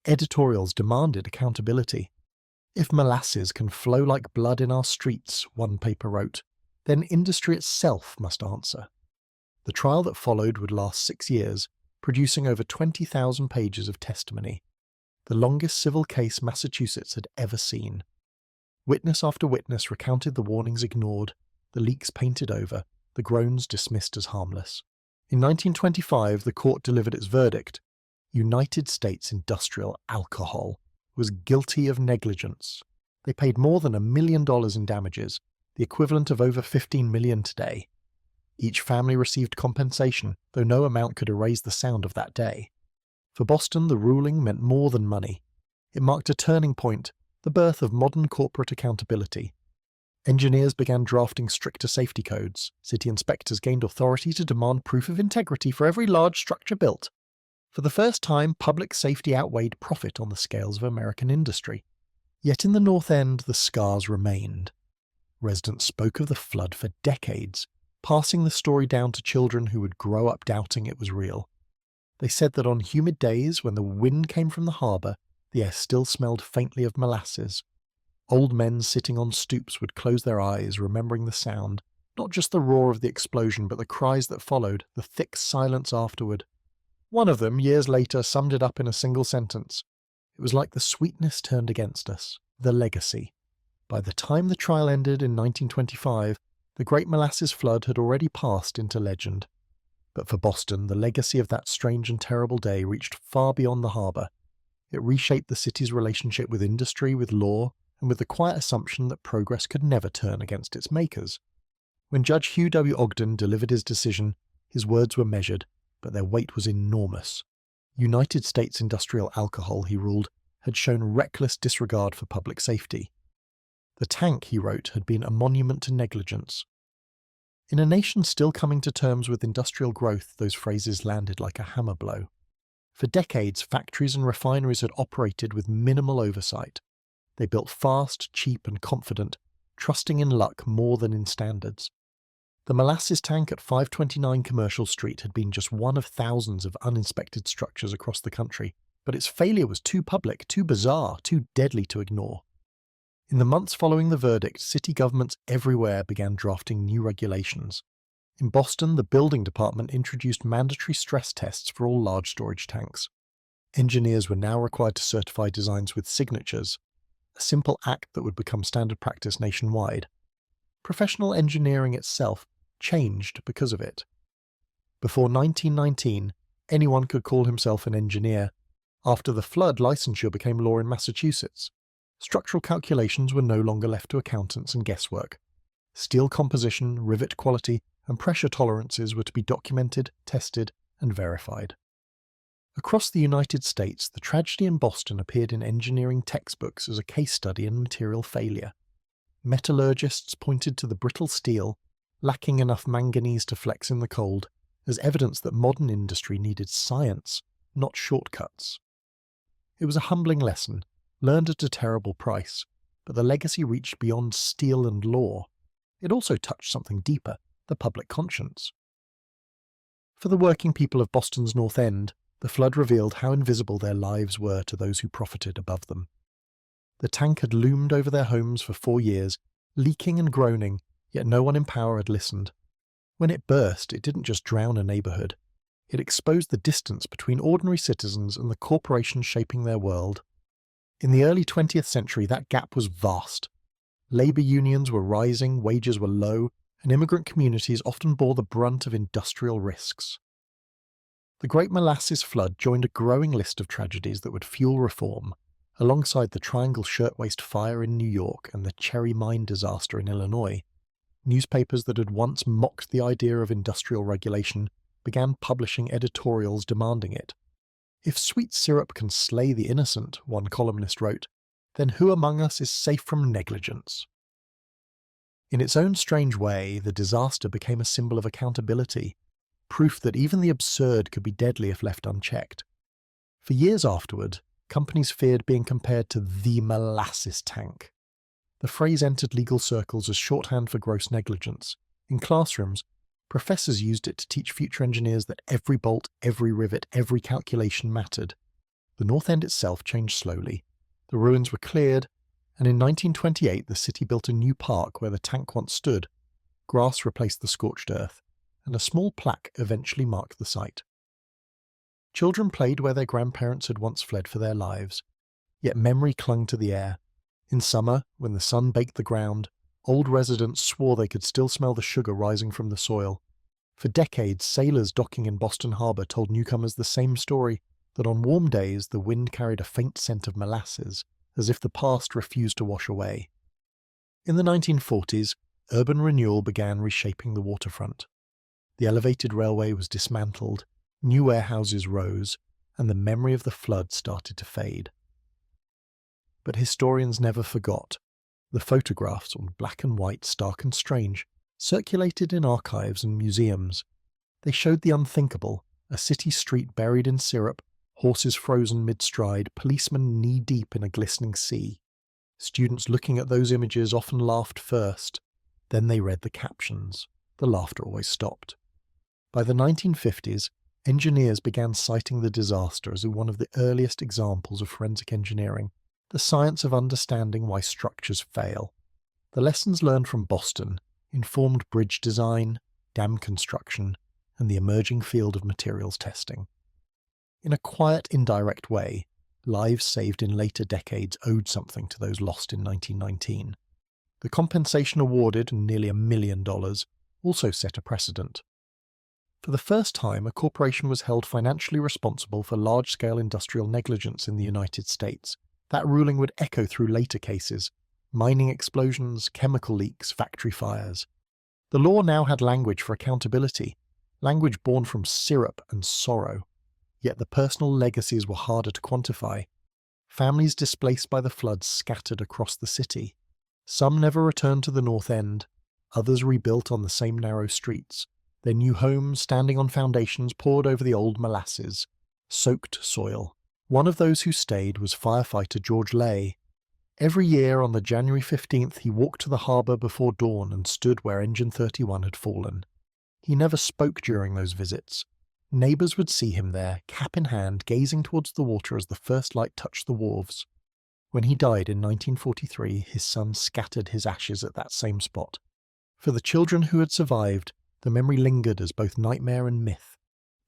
Editorials demanded accountability. "If molasses can flow like blood in our streets," one paper wrote, "then industry itself must answer." The trial that followed would last 6 years, producing over 20,000 pages of testimony, the longest civil case Massachusetts had ever seen. Witness after witness recounted the warnings ignored, the leaks painted over, the groans dismissed as harmless. In 1925, the court delivered its verdict. United States Industrial Alcohol was guilty of negligence. They paid more than $1 million in damages, the equivalent of over $15 million today. Each family received compensation, though no amount could erase the sound of that day. For Boston, the ruling meant more than money. It marked a turning point, the birth of modern corporate accountability. Engineers began drafting stricter safety codes. City inspectors gained authority to demand proof of integrity for every large structure built. For the first time, public safety outweighed profit on the scales of American industry. Yet in the North End, the scars remained. Residents spoke of the flood for decades, passing the story down to children who would grow up doubting it was real. They said that on humid days, when the wind came from the harbour, the air still smelled faintly of molasses. Old men sitting on stoops would close their eyes, remembering the sound, not just the roar of the explosion, but the cries that followed, the thick silence afterward. One of them, years later, summed it up in a single sentence. It was like the sweetness turned against us, the legacy. By the time the trial ended in 1925, the Great Molasses Flood had already passed into legend. But for Boston, the legacy of that strange and terrible day reached far beyond the harbour. It reshaped the city's relationship with industry, with law, and with the quiet assumption that progress could never turn against its makers. When Judge Hugh W. Ogden delivered his decision, his words were measured, but their weight was enormous. United States Industrial Alcohol, he ruled, had shown reckless disregard for public safety. The tank, he wrote, had been a monument to negligence. In a nation still coming to terms with industrial growth, those phrases landed like a hammer blow. For decades, factories and refineries had operated with minimal oversight. They built fast, cheap, and confident, trusting in luck more than in standards. The molasses tank at 529 Commercial Street had been just one of thousands of uninspected structures across the country, but its failure was too public, too bizarre, too deadly to ignore. In the months following the verdict, city governments everywhere began drafting new regulations. In Boston, the building department introduced mandatory stress tests for all large storage tanks. Engineers were now required to certify designs with signatures, a simple act that would become standard practice nationwide. Professional engineering itself changed because of it. Before 1919, anyone could call himself an engineer. After the flood, licensure became law in Massachusetts. Structural calculations were no longer left to accountants and guesswork. Steel composition, rivet quality, and pressure tolerances were to be documented, tested, and verified. Across the United States, the tragedy in Boston appeared in engineering textbooks as a case study in material failure. Metallurgists pointed to the brittle steel, lacking enough manganese to flex in the cold, as evidence that modern industry needed science, not shortcuts. It was a humbling lesson, learned at a terrible price. but the legacy reached beyond steel and law. It also touched something deeper, the public conscience. For the working people of Boston's North End, the flood revealed how invisible their lives were to those who profited above them. The tank had loomed over their homes for 4 years, leaking and groaning, yet no one in power had listened. When it burst, it didn't just drown a neighbourhood. It exposed the distance between ordinary citizens and the corporations shaping their world. In the early 20th century, that gap was vast. Labour unions were rising, wages were low, and immigrant communities often bore the brunt of industrial risks. The Great Molasses Flood joined a growing list of tragedies that would fuel reform, alongside the Triangle Shirtwaist Fire in New York and the Cherry Mine disaster in Illinois. Newspapers that had once mocked the idea of industrial regulation began publishing editorials demanding it. "If sweet syrup can slay the innocent," one columnist wrote, "then who among us is safe from negligence?" In its own strange way, the disaster became a symbol of accountability, proof that even the absurd could be deadly if left unchecked. For years afterward, companies feared being compared to the molasses tank. The phrase entered legal circles as shorthand for gross negligence. In classrooms, professors used it to teach future engineers that every bolt, every rivet, every calculation mattered. The North End itself changed slowly. The ruins were cleared, and in 1928 the city built a new park where the tank once stood. Grass replaced the scorched earth, and a small plaque eventually marked the site. Children played where their grandparents had once fled for their lives, yet memory clung to the air. In summer, when the sun baked the ground, old residents swore they could still smell the sugar rising from the soil. For decades, sailors docking in Boston Harbor told newcomers the same story, that on warm days the wind carried a faint scent of molasses, as if the past refused to wash away. In the 1940s, urban renewal began reshaping the waterfront. The elevated railway was dismantled, new warehouses rose, and the memory of the flood started to fade. But historians never forgot. The photographs, on black and white, stark and strange, circulated in archives and museums. They showed the unthinkable, a city street buried in syrup, horses frozen mid-stride, policemen knee-deep in a glistening sea. Students looking at those images often laughed first, then they read the captions. The laughter always stopped. By the 1950s, engineers began citing the disaster as one of the earliest examples of forensic engineering, the science of understanding why structures fail. The lessons learned from Boston informed bridge design, dam construction, and the emerging field of materials testing. In a quiet, indirect way, lives saved in later decades owed something to those lost in 1919. The compensation awarded, nearly $1 million, also set a precedent. For the first time, a corporation was held financially responsible for large-scale industrial negligence in the United States. That ruling would echo through later cases: mining explosions, chemical leaks, factory fires. The law now had language for accountability, language born from syrup and sorrow. Yet the personal legacies were harder to quantify. Families displaced by the floods scattered across the city. Some never returned to the North End, others rebuilt on the same narrow streets, their new homes standing on foundations poured over the old molasses, soaked soil. One of those who stayed was firefighter George Lay. Every year on the January 15th he walked to the harbour before dawn and stood where Engine 31 had fallen. He never spoke during those visits. Neighbours would see him there, cap in hand, gazing towards the water as the first light touched the wharves. When he died in 1943, his son scattered his ashes at that same spot. For the children who had survived, the memory lingered as both nightmare and myth.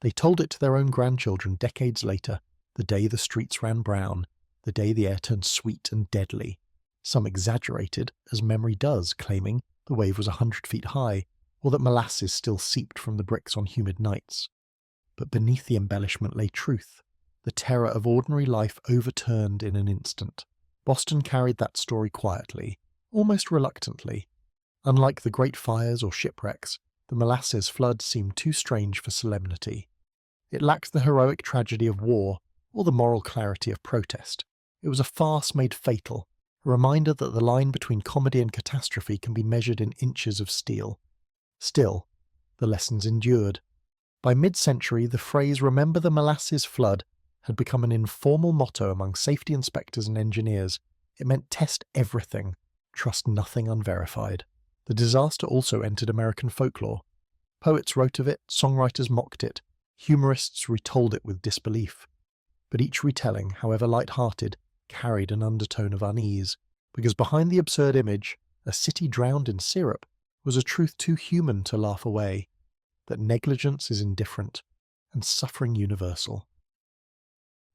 They told it to their own grandchildren decades later, the day the streets ran brown, the day the air turned sweet and deadly. Some exaggerated, as memory does, claiming the wave was 100 feet high, or that molasses still seeped from the bricks on humid nights. But beneath the embellishment lay truth, the terror of ordinary life overturned in an instant. Boston carried that story quietly, almost reluctantly. Unlike the great fires or shipwrecks, the Molasses Flood seemed too strange for solemnity. It lacked the heroic tragedy of war or the moral clarity of protest. It was a farce made fatal, a reminder that the line between comedy and catastrophe can be measured in inches of steel. Still, the lessons endured. By mid-century, the phrase "Remember the Molasses Flood" had become an informal motto among safety inspectors and engineers, It meant test everything, trust nothing unverified. The disaster also entered American folklore. Poets wrote of it, songwriters mocked it, humorists retold it with disbelief. But each retelling, however light-hearted, carried an undertone of unease, because behind the absurd image, a city drowned in syrup, was a truth too human to laugh away, that negligence is indifferent and suffering universal.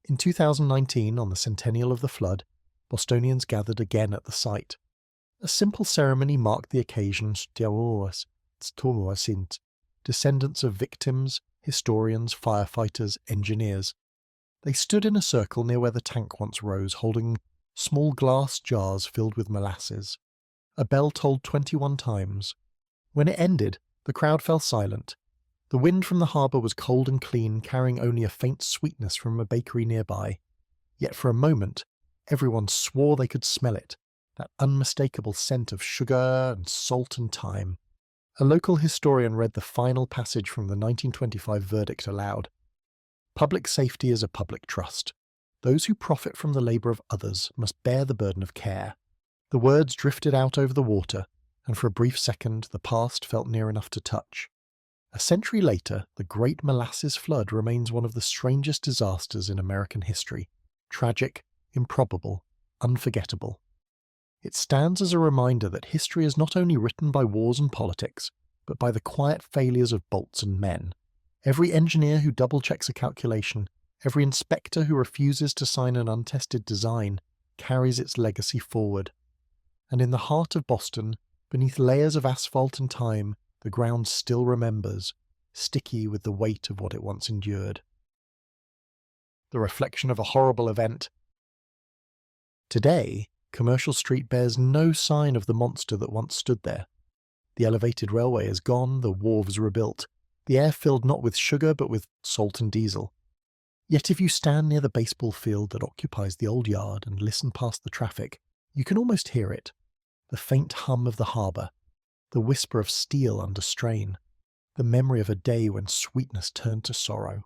In 2019, on the centennial of the flood, Bostonians gathered again at the site. A simple ceremony marked the occasion. Descendants of victims, historians, firefighters, engineers. They stood in a circle near where the tank once rose, holding small glass jars filled with molasses. A bell tolled 21 times. When it ended, the crowd fell silent. The wind from the harbour was cold and clean, carrying only a faint sweetness from a bakery nearby. Yet for a moment, everyone swore they could smell it, that unmistakable scent of sugar and salt and thyme. A local historian read the final passage from the 1925 verdict aloud. Public safety is a public trust. Those who profit from the labour of others must bear the burden of care. The words drifted out over the water, and for a brief second the past felt near enough to touch. A century later, the Great Molasses Flood remains one of the strangest disasters in American history. Tragic, improbable, unforgettable. It stands as a reminder that history is not only written by wars and politics, but by the quiet failures of bolts and men. Every engineer who double-checks a calculation, every inspector who refuses to sign an untested design, carries its legacy forward. And in the heart of Boston, beneath layers of asphalt and time, the ground still remembers, sticky with the weight of what it once endured. The reflection of a horrible event. Today, Commercial Street bears no sign of the monster that once stood there. The elevated railway is gone, the wharves rebuilt, the air filled not with sugar but with salt and diesel. Yet if you stand near the baseball field that occupies the old yard and listen past the traffic, you can almost hear it. The faint hum of the harbour, the whisper of steel under strain, the memory of a day when sweetness turned to sorrow.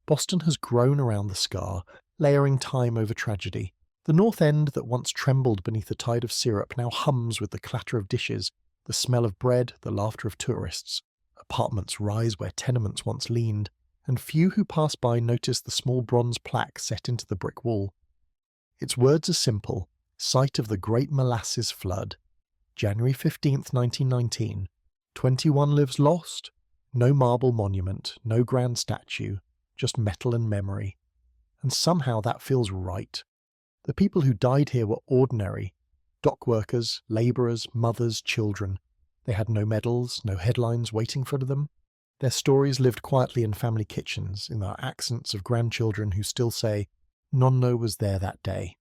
Boston has grown around the scar, layering time over tragedy. The north end that once trembled beneath a tide of syrup now hums with the clatter of dishes, the smell of bread, the laughter of tourists. Apartments rise where tenements once leaned, and few who pass by notice the small bronze plaque set into the brick wall. Its words are simple: site of the Great Molasses Flood. January 15th, 1919. 21 lives lost. No marble monument, no grand statue, just metal and memory. And somehow that feels right. The people who died here were ordinary. Dock workers, labourers, mothers, children. They had no medals, no headlines waiting for them. Their stories lived quietly in family kitchens, in the accents of grandchildren who still say, "Nonno was there that day."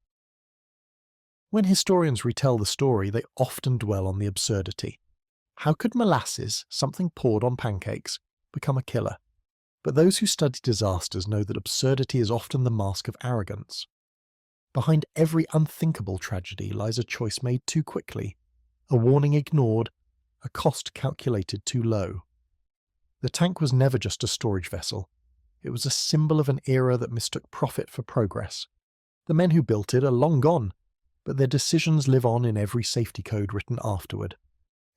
When historians retell the story, they often dwell on the absurdity. How could molasses, something poured on pancakes, become a killer? But those who study disasters know that absurdity is often the mask of arrogance. Behind every unthinkable tragedy lies a choice made too quickly, a warning ignored, a cost calculated too low. The tank was never just a storage vessel. It was a symbol of an era that mistook profit for progress. The men who built it are long gone, but their decisions live on in every safety code written afterward.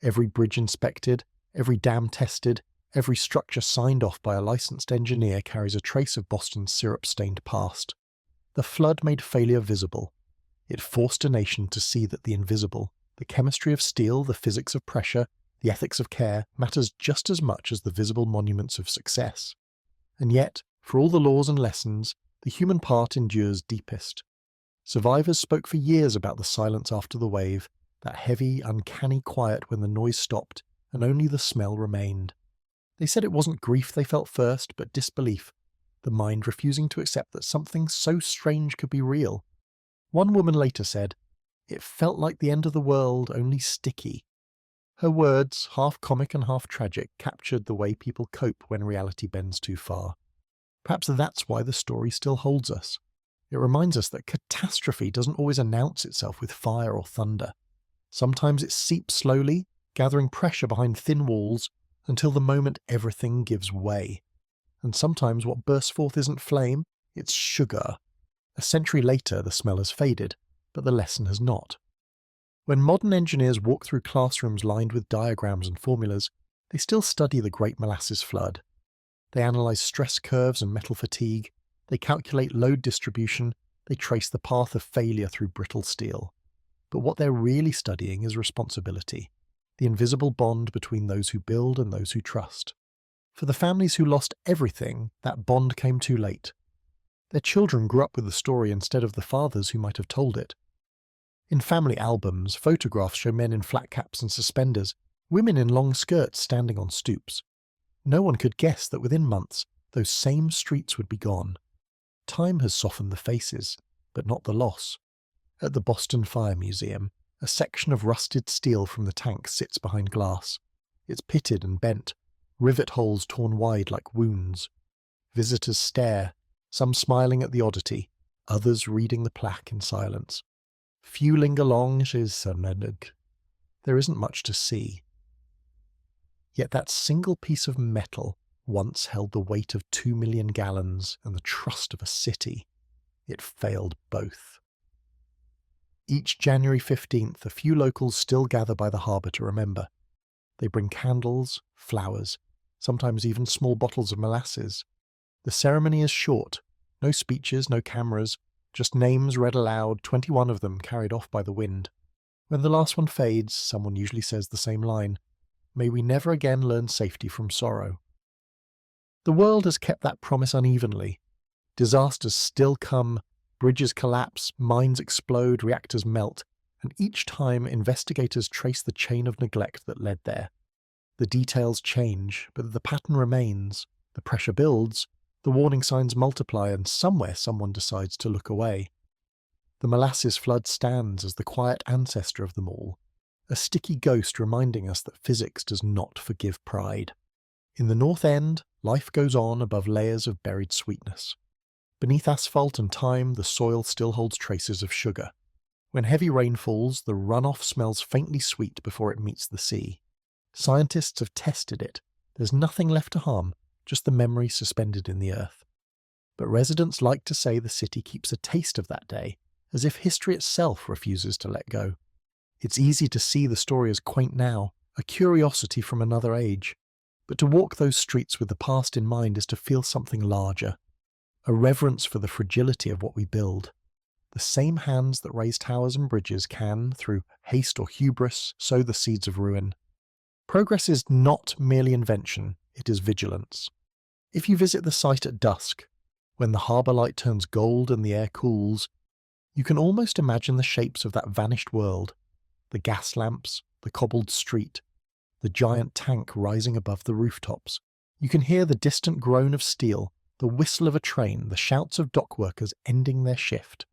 Every bridge inspected, every dam tested, every structure signed off by a licensed engineer carries a trace of Boston's syrup-stained past. The flood made failure visible. It forced a nation to see that the invisible, the chemistry of steel, the physics of pressure, the ethics of care, matters just as much as the visible monuments of success. And yet, for all the laws and lessons, the human part endures deepest. Survivors spoke for years about the silence after the wave, that heavy, uncanny quiet when the noise stopped and only the smell remained. They said it wasn't grief they felt first, but disbelief, the mind refusing to accept that something so strange could be real. One woman later said, "It felt like the end of the world, only sticky." Her words, half comic and half tragic, captured the way people cope when reality bends too far. Perhaps that's why the story still holds us. It reminds us that catastrophe doesn't always announce itself with fire or thunder. Sometimes it seeps slowly, gathering pressure behind thin walls, until the moment everything gives way. And sometimes what bursts forth isn't flame, it's sugar. A century later, the smell has faded, but the lesson has not. When modern engineers walk through classrooms lined with diagrams and formulas, they still study the Great Molasses Flood. They analyse stress curves and metal fatigue, they calculate load distribution, they trace the path of failure through brittle steel. But what they're really studying is responsibility, the invisible bond between those who build and those who trust. For the families who lost everything, that bond came too late. Their children grew up with the story instead of the fathers who might have told it. In family albums, photographs show men in flat caps and suspenders, women in long skirts standing on stoops. No one could guess that within months, those same streets would be gone. Time has softened the faces, but not the loss. At the Boston Fire Museum, a section of rusted steel from the tank sits behind glass. It's pitted and bent, rivet holes torn wide like wounds. Visitors stare, some smiling at the oddity, others reading the plaque in silence. Few linger long, there isn't much to see. Yet that single piece of metal once held the weight of 2 million gallons and the trust of a city. It failed both. Each January 15th, a few locals still gather by the harbour to remember. They bring candles, flowers, sometimes even small bottles of molasses. The ceremony is short. No speeches, no cameras, just names read aloud, 21 of them carried off by the wind. When the last one fades, someone usually says the same line, "May we never again learn safety from sorrow." The world has kept that promise unevenly. Disasters still come, bridges collapse, mines explode, reactors melt, and each time investigators trace the chain of neglect that led there. The details change, but the pattern remains. The pressure builds, the warning signs multiply, and somewhere someone decides to look away. The Molasses Flood stands as the quiet ancestor of them all, a sticky ghost reminding us that physics does not forgive pride. In the North End, life goes on above layers of buried sweetness. Beneath asphalt and time, the soil still holds traces of sugar. When heavy rain falls, the runoff smells faintly sweet before it meets the sea. Scientists have tested it. There's nothing left to harm, just the memory suspended in the earth. But residents like to say the city keeps a taste of that day, as if history itself refuses to let go. It's easy to see the story as quaint now, a curiosity from another age. But to walk those streets with the past in mind is to feel something larger, a reverence for the fragility of what we build. The same hands that raise towers and bridges can, through haste or hubris, sow the seeds of ruin. Progress is not merely invention, it is vigilance. If you visit the site at dusk, when the harbour light turns gold and the air cools, you can almost imagine the shapes of that vanished world. The gas lamps, the cobbled street, the giant tank rising above the rooftops. You can hear the distant groan of steel, the whistle of a train, the shouts of dock workers ending their shift.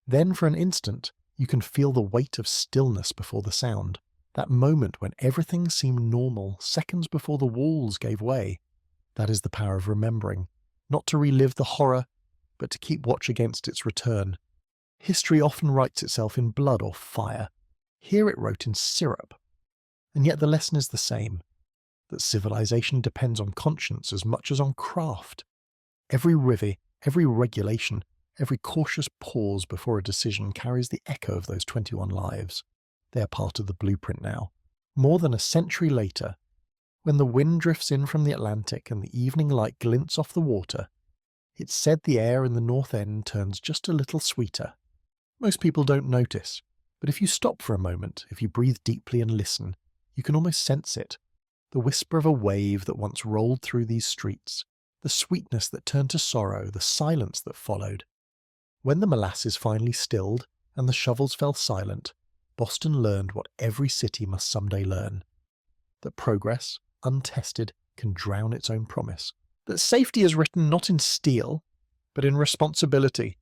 Then for an instant, you can feel the weight of stillness before the sound. That moment when everything seemed normal, seconds before the walls gave way. That is the power of remembering. Not to relive the horror, but to keep watch against its return. History often writes itself in blood or fire. Here it wrote in syrup. And yet the lesson is the same, that civilization depends on conscience as much as on craft. Every rivy, every regulation, every cautious pause before a decision carries the echo of those 21 lives. They are part of the blueprint now. More than a century later, when the wind drifts in from the Atlantic and the evening light glints off the water, it's said the air in the North End turns just a little sweeter. Most people don't notice, but if you stop for a moment, if you breathe deeply and listen, you can almost sense it. The whisper of a wave that once rolled through these streets, the sweetness that turned to sorrow, the silence that followed. When the molasses finally stilled and the shovels fell silent, Boston learned what every city must someday learn. That progress, untested, can drown its own promise. That safety is written not in steel, but in responsibility.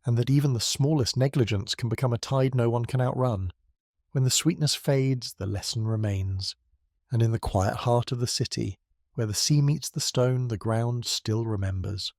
And that even the smallest negligence can become a tide no one can outrun. When the sweetness fades, the lesson remains. And in the quiet heart of the city, where the sea meets the stone, the ground still remembers.